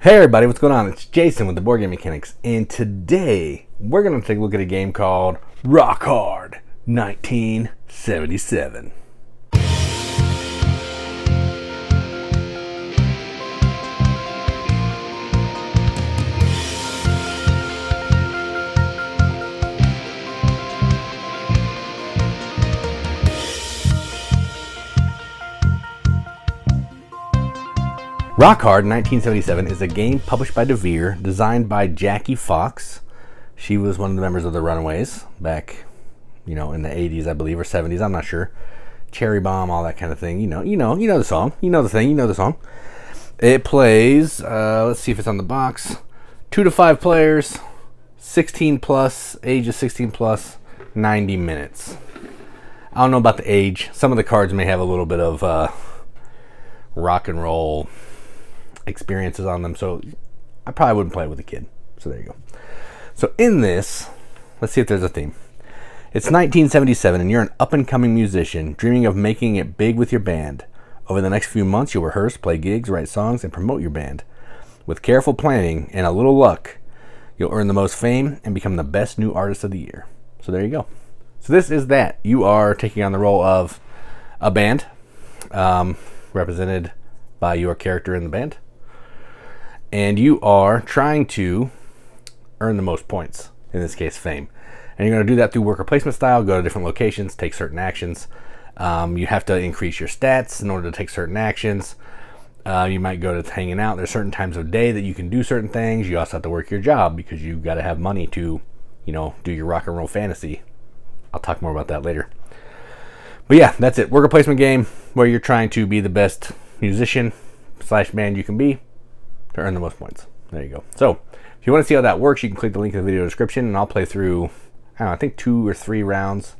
Hey everybody, what's going on? It's Jason with the Boardgame Mechanics, and today we're going to take a look at a game called Rock Hard 1977. Rock Hard 1977 is a game published by DeVere, designed by Jackie Fox. She was one of the members of the Runaways back, in the 80s, I believe, or 70s. I'm not sure. Cherry Bomb, all that kind of thing. You know the song. You know the thing. You know the song. It plays. Let's see if it's on the box. 2 to 5 players, 16 plus, age of 16 plus, 90 minutes. I don't know about the age. Some of the cards may have a little bit of rock and roll experiences on them, so I probably wouldn't play it with a kid. So there you go. So in this, let's see if there's a theme. It's 1977 and you're an up-and-coming musician dreaming of making it big with your band. Over the next few months you'll rehearse, play gigs, write songs, and promote your band. With careful planning and a little luck, you'll earn the most fame and become the best new artist of the year. So there you go. So this is that. You are taking on the role of a band, represented by your character in the band. And you are trying to earn the most points, in this case fame. And you're going to do that through worker placement style, go to different locations, take certain actions. You have to increase your stats in order to take certain actions. You might go to hanging out. There's certain times of day that you can do certain things. You also have to work your job because you've got to have money to, do your rock and roll fantasy. I'll talk more about that later. But yeah, that's it. Worker placement game where you're trying to be the best musician / band you can be to earn the most points. There you go. So if you want to see how that works, you can click the link in the video description and I'll play through, I think 2 or 3 rounds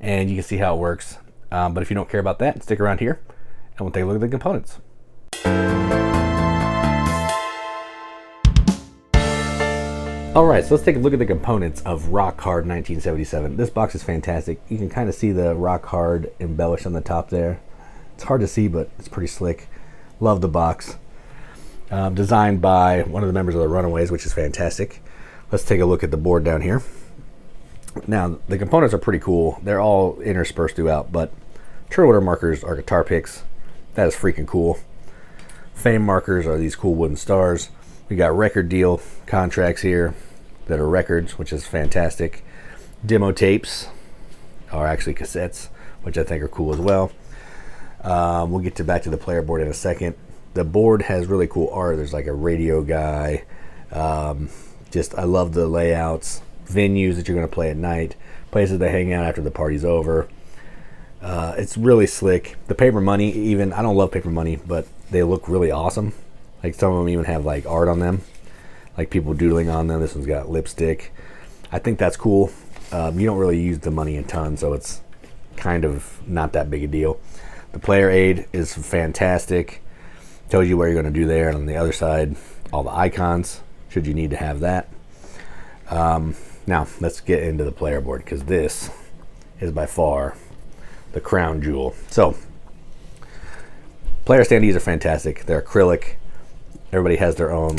and you can see how it works. But if you don't care about that, stick around here and we'll take a look at the components. Alright, so let's take a look at the components of Rock Hard 1977. This box is fantastic. You can kind of see the Rock Hard embellished on the top there. It's hard to see, but it's pretty slick. Love the box. Designed by one of the members of the Runaways, which is fantastic. Let's take a look at the board down here. Now, the components are pretty cool. They're all interspersed throughout, but turtle order markers are guitar picks. That is freaking cool. Fame markers are these cool wooden stars. We got record deal contracts here that are records, which is fantastic. Demo tapes are actually cassettes, which I think are cool as well. We'll get back to the player board in a second. The board has really cool art. There's like a radio guy. I love the layouts. Venues that you're going to play at night. Places to hang out after the party's over. It's really slick. The paper money, even, I don't love paper money, but they look really awesome. Like some of them even have like art on them. Like people doodling on them. This one's got lipstick. I think that's cool. You don't really use the money a ton, so it's kind of not that big a deal. The player aid is fantastic. Tells you where you're going to do there, and on the other side, all the icons, should you need to have that. Now, let's get into the player board, because this is by far the crown jewel. So, player standees are fantastic. They're acrylic. Everybody has their own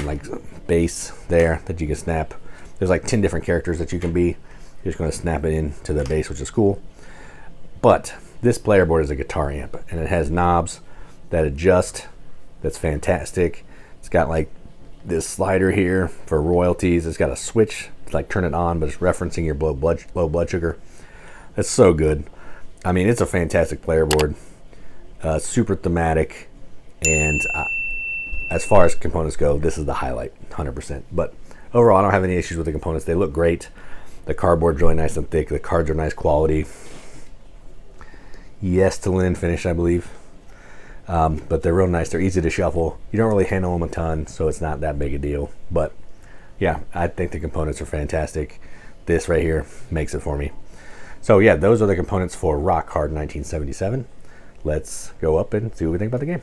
base there that you can snap. There's like 10 different characters that you can be. You're just going to snap it into the base, which is cool. But this player board is a guitar amp, and it has knobs that adjust. That's fantastic. It's got like this slider here for royalties. It's got a switch to turn it on, but it's referencing your low blood sugar. That's so good. I mean, it's a fantastic player board. Super thematic, and as far as components go, this is the highlight, 100%. But overall, I don't have any issues with the components. They look great. The cardboard's really nice and thick. The cards are nice quality. Yes to linen finish, I believe. But they're real nice. They're easy to shuffle. You don't really handle them a ton, so it's not that big a deal. But yeah, I think the components are fantastic. This right here makes it for me. So yeah, those are the components for Rock Hard 1977. Let's go up and see what we think about the game.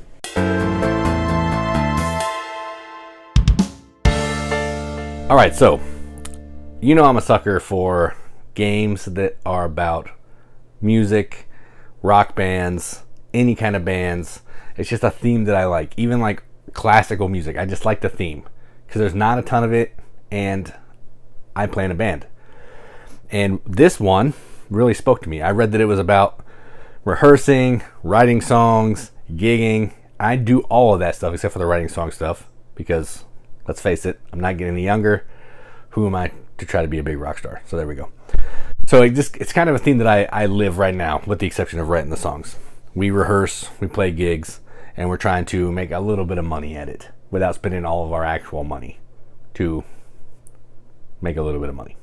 All right, so I'm a sucker for games that are about music, rock bands, any kind of bands. It's just a theme that I like. Even like classical music. I just like the theme because there's not a ton of it, and I play in a band. And this one really spoke to me. I read that it was about rehearsing, writing songs, gigging. I do all of that stuff except for the writing song stuff because, let's face it, I'm not getting any younger. Who am I to try to be a big rock star? So there we go. So it's kind of a theme that I live right now, with the exception of writing the songs. We rehearse, we play gigs, and we're trying to make a little bit of money at it without spending all of our actual money to make a little bit of money.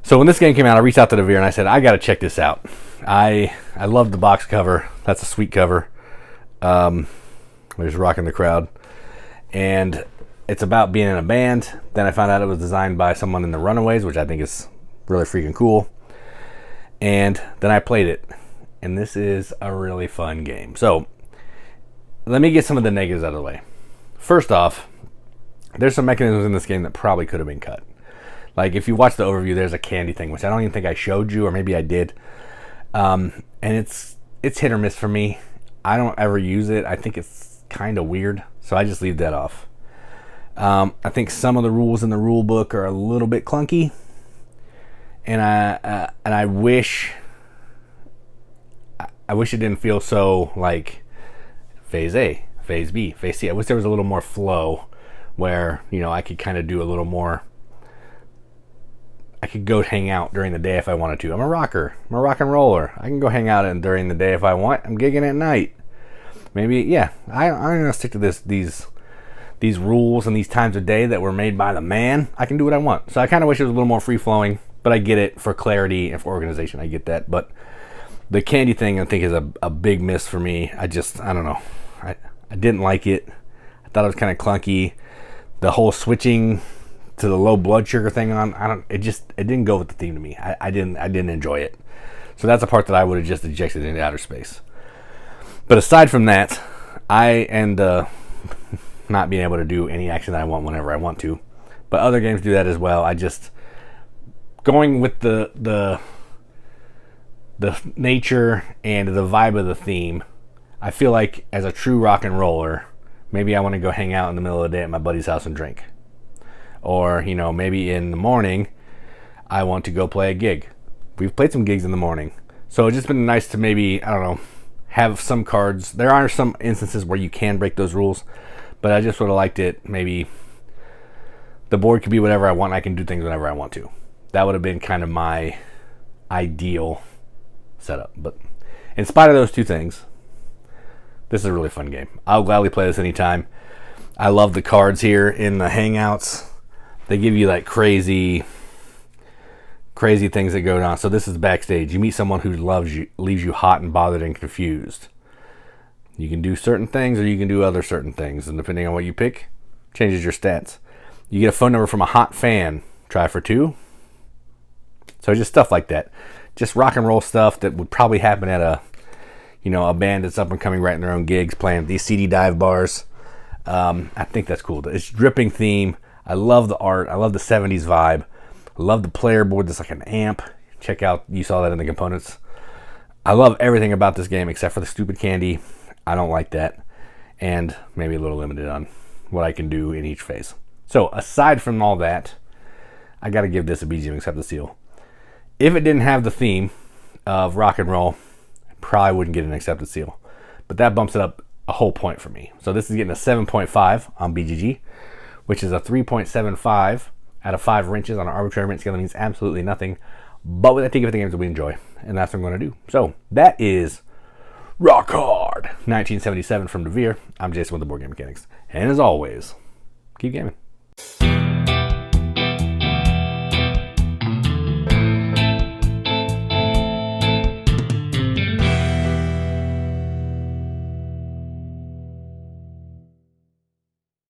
So when this game came out, I reached out to Devere and I said, I got to check this out. I love the box cover. That's a sweet cover. There's Rockin' the Crowd. And it's about being in a band. Then I found out it was designed by someone in the Runaways, which I think is really freaking cool. And then I played it. And this is a really fun game. So let me get some of the negatives out of the way. First off, there's some mechanisms in this game that probably could have been cut. Like if you watch the overview, there's a candy thing, which I don't even think I showed you, or maybe I did. And it's hit or miss for me. I don't ever use it. I think it's kind of weird, so I just leave that off. I think some of the rules in the rule book are a little bit clunky, and I wish it didn't feel so like phase A, phase B, phase C. I wish there was a little more flow where, you know, I could kind of do a little more. I could go hang out during the day if I wanted to. I'm a rocker. I'm a rock and roller. I can go hang out during the day if I want. I'm gigging at night. Maybe, yeah. I'm gonna stick to these rules and these times of day that were made by the man. I can do what I want. So I kind of wish it was a little more free flowing, but I get it for clarity and for organization. I get that, but the candy thing I think is a big miss for me. I don't know. I didn't like it. I thought it was kind of clunky. The whole switching to the low blood sugar thing it didn't go with the theme to me. I didn't enjoy it. So that's a part that I would have just ejected into outer space. But aside from that, not being able to do any action that I want whenever I want to. But other games do that as well. I just going with the nature and the vibe of the theme. I feel like as a true rock and roller, maybe I want to go hang out in the middle of the day at my buddy's house and drink. Or, you know, maybe in the morning, I want to go play a gig. We've played some gigs in the morning. So it's just been nice to maybe, I don't know, have some cards. There are some instances where you can break those rules, but I just would have liked it. Maybe the board could be whatever I want. I can do things whenever I want to. That would have been kind of my ideal setup. But in spite of those two things, this is a really fun game. I'll gladly play this anytime. I love the cards here in the Hangouts. They give you like crazy things that go on. So this is backstage. You meet someone who loves you, leaves you hot and bothered and confused. You can do certain things or you can do other certain things. And depending on what you pick, changes your stats. You get a phone number from a hot fan. Try for 2. So just stuff like that. Just rock and roll stuff that would probably happen at a band that's up and coming, writing their own gigs, playing at these CD dive bars. I think that's cool. It's dripping theme. I love the art. I love the 70s vibe. I love the player board that's like an amp. Check out, you saw that in the components. I love everything about this game except for the stupid candy. I don't like that. And maybe a little limited on what I can do in each phase. So aside from all that, I got to give this a BGM accept the seal. If it didn't have the theme of rock and roll, I probably wouldn't get an accepted seal. But that bumps it up a whole point for me. So this is getting a 7.5 on BGG, which is a 3.75 out of 5 wrenches on an arbitrary wrench scale. That means absolutely nothing. But I think of the games that we enjoy, and that's what I'm going to do. So that is Rock Hard 1977 from Devere. I'm Jason with the Board Game Mechanics. And as always, keep gaming.